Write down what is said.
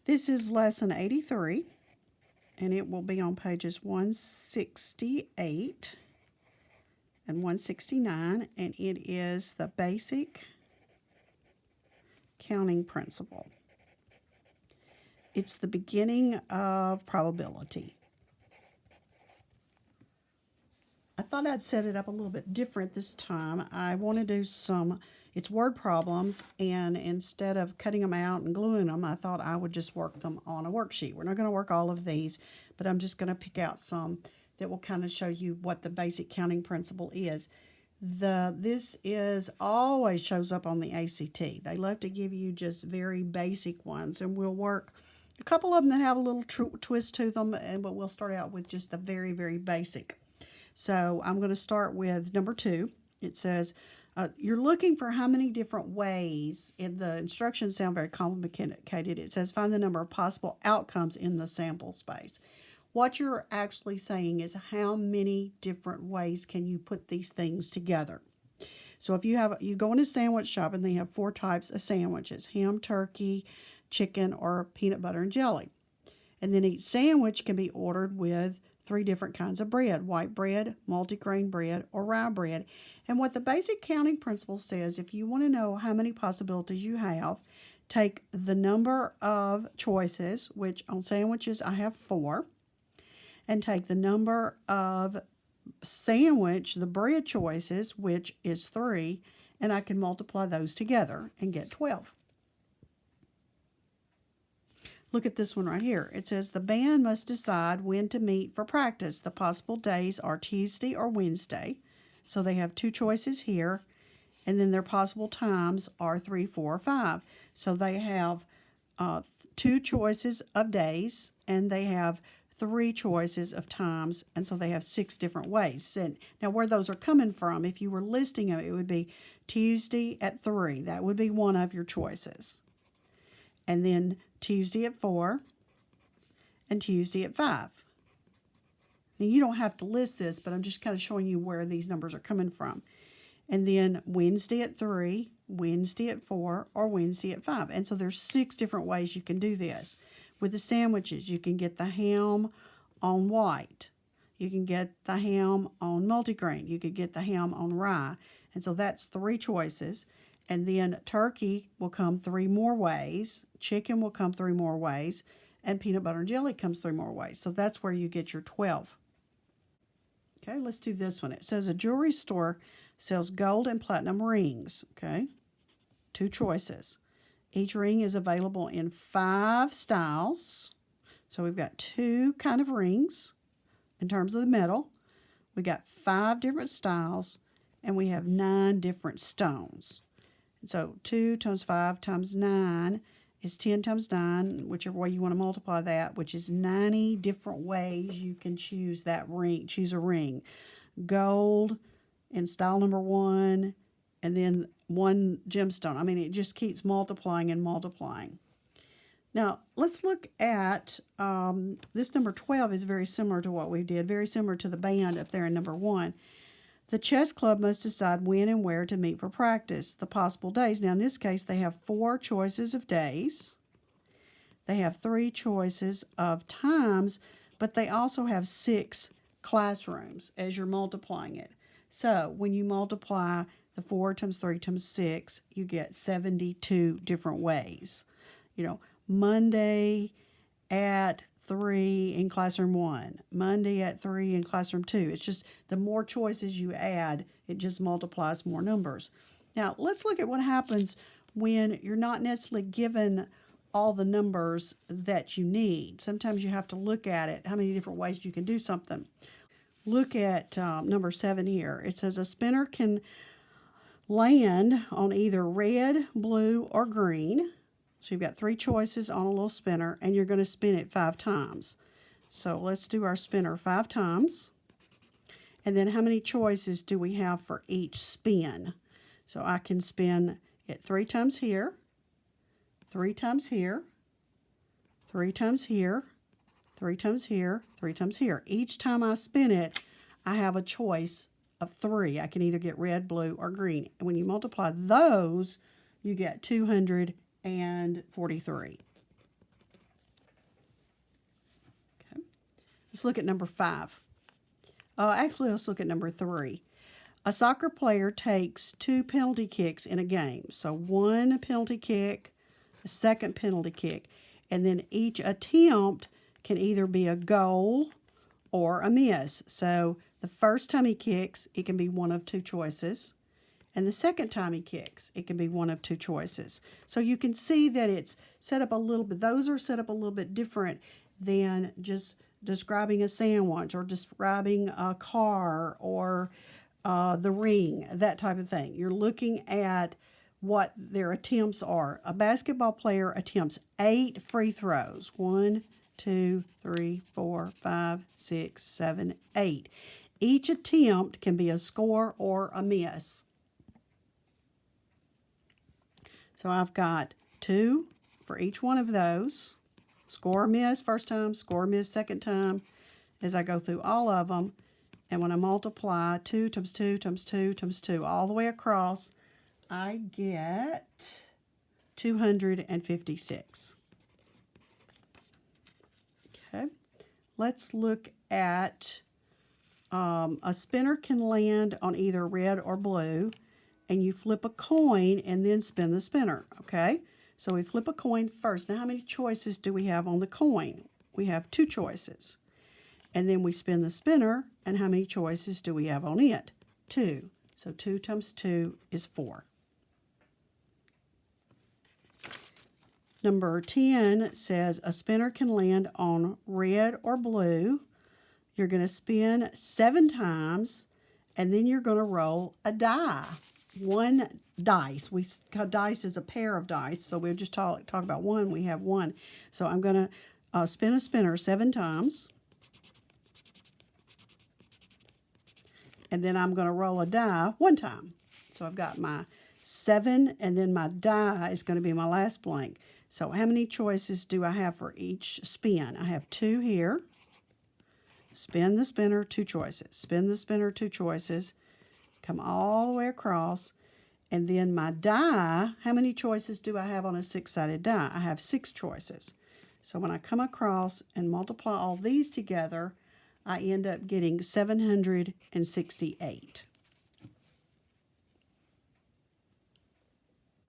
This is lesson 83, and it will be on pages 168 and 169, and it is the basic counting principle. It's the beginning of probability. I thought I'd set it up a little bit different this time. I want to do it's word problems, and instead of cutting them out and gluing them, I thought I would just work them on a worksheet. We're not going to work all of these, but I'm just going to pick out some that will kind of show you what the basic counting principle is. This is always shows up on the ACT. They love to give you just very basic ones, and we'll work a couple of them that have a little twist to them, but we'll start out with just the very, very basic. So I'm going to start with number 2. It says, you're looking for how many different ways, and the instructions sound very complicated. It says, find the number of possible outcomes in the sample space. What you're actually saying is how many different ways can you put these things together. So if you go in a sandwich shop and they have 4 types of sandwiches: ham, turkey, chicken, or peanut butter and jelly. And then each sandwich can be ordered with 3 different kinds of bread: white bread, multigrain bread, or rye bread. And what the basic counting principle says, if you want to know how many possibilities you have, take the number of choices, which on sandwiches I have 4, and take the number of the bread choices, which is 3, and I can multiply those together and get 12. Look at this one right here. It says the band must decide when to meet for practice. The possible days are Tuesday or Wednesday. So they have 2 choices here. And then their possible times are 3, 4, or 5. So they have 2 choices of days, and they have 3 choices of times. And so they have 6 different ways. And now where those are coming from, if you were listing them, it would be Tuesday at 3. That would be one of your choices. And then Tuesday at 4, and Tuesday at 5. Now, you don't have to list this, but I'm just kind of showing you where these numbers are coming from. And then Wednesday at 3, Wednesday at 4, or Wednesday at 5. And so there's 6 different ways you can do this. With the sandwiches, you can get the ham on white. You can get the ham on multigrain. You could get the ham on rye. And so that's 3 choices. And then turkey will come 3 more ways. Chicken will come 3 more ways. And peanut butter and jelly comes 3 more ways. So that's where you get your 12. Okay, let's do this one. It says a jewelry store sells gold and platinum rings. Okay, 2 choices. Each ring is available in 5 styles. So we've got 2 kind of rings in terms of the metal. We got 5 different styles, and we have 9 different stones. And so 2 times 5 times 9 is 10 times 9, whichever way you want to multiply that, which is 90 different ways you can choose that ring. Choose a ring. Gold in style number 1, and then 1 gemstone. I mean, it just keeps multiplying and multiplying. Now, let's look at this number 12 is very similar to what we did, very similar to the band up there in number 1. The chess club must decide when and where to meet for practice. The possible days. Now, in this case, they have 4 choices of days. They have 3 choices of times, but they also have 6 classrooms as you're multiplying it. So when you multiply the 4 times 3 times 6, you get 72 different ways. You know, Monday at 3 in classroom 1, Monday at 3 in classroom 2. It's just the more choices you add, it just multiplies more numbers. Now, let's look at what happens when you're not necessarily given all the numbers that you need. Sometimes you have to look at it, how many different ways you can do something. Look at number 7 here. It says a spinner can land on either red, blue, or green. So you've got 3 choices on a little spinner, and you're going to spin it 5 times. So let's do our spinner 5 times. And then how many choices do we have for each spin? So I can spin it 3 times here, 3 times here, 3 times here, 3 times here, 3 times here. Each time I spin it, I have a choice of 3. I can either get red, blue, or green. And when you multiply those, you get 243. Let's look at number 5. Actually, let's look at number 3. A soccer player takes 2 penalty kicks in a game. So 1 penalty kick, a second penalty kick, and then each attempt can either be a goal or a miss. So the first time he kicks, it can be one of 2 choices. And the second time he kicks, it can be one of 2 choices. So you can see that it's set up a little bit, those are set up a little bit different than just describing a sandwich or describing a car or the ring, that type of thing. You're looking at what their attempts are. A basketball player attempts 8 free throws. 1, 2, 3, 4, 5, 6, 7, 8. Each attempt can be a score or a miss. So I've got 2 for each one of those. Score or miss first time, score or miss second time, as I go through all of them. And when I multiply 2 times 2 times 2 times 2 all the way across, I get 256. Okay, let's look at a spinner can land on either red or blue, and you flip a coin and then spin the spinner, okay? So we flip a coin first. Now, how many choices do we have on the coin? We have 2 choices. And then we spin the spinner, and how many choices do we have on it? 2. So 2 times 2 is 4. Number 10 says a spinner can land on red or blue. You're going to spin 7 times, and then you're going to roll a die. 1 dice. Dice is a pair of dice, so we'll just talk about 1. We have 1. So I'm going to spin a spinner 7 times. And then I'm going to roll a die 1 time. So I've got my 7, and then my die is going to be my last blank. So how many choices do I have for each spin? I have 2 here. Spin the spinner, 2 choices. Spin the spinner, 2 choices. Come all the way across. And then my die, how many choices do I have on a 6-sided die? I have 6 choices. So when I come across and multiply all these together, I end up getting 768.